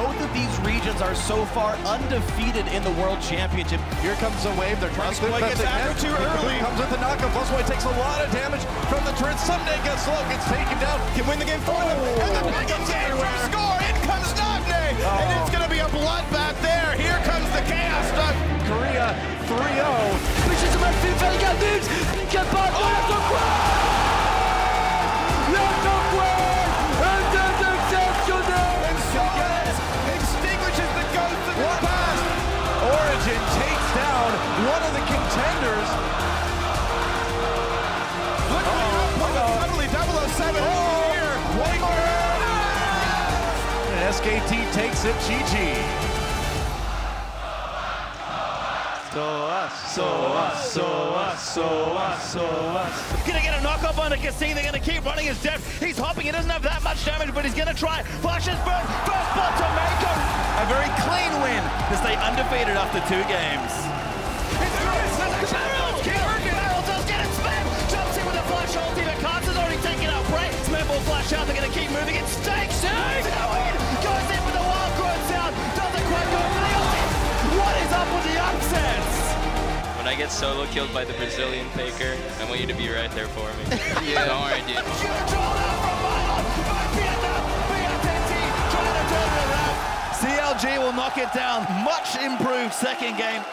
both of these regions are so far undefeated in the World Championship. Here comes the wave. They're trying to Boy gets after too early. Comes with the knockup. Boy takes a lot of damage from the turret. Someday gets slow, gets taken down, can win the game for them. And the big game from score. In comes Nagne. And it's going to be a bloodbath there. Here comes the Chaos Duck. Korea 3-0. Pushes him up to Vega Dukes. Capable de la Extinguishes the ghost of the past. Origin takes down one of the contenders. Suddenly 007 here. One more. And SKT takes it. GG. Gonna get a knock-up on the Cassine. They're gonna keep running his depth. He's hopping. He doesn't have that much damage, but he's gonna try. Flashes burn. First spot to Mako. A very clean win to stay undefeated after 2 games. Barrel does get it spam. Jumps in with a flash ulti, but Carts has already taken out Bray. Smith will flash out. They're gonna keep moving. It stakes. Goes in with the wild growth sound. Doesn't quite go for the ulti. What is up with the upsets? When I get solo killed by the Brazilian faker, I want you to be right there for me. Yeah. Don't worry, dude. CLG will knock it down. Much improved second game.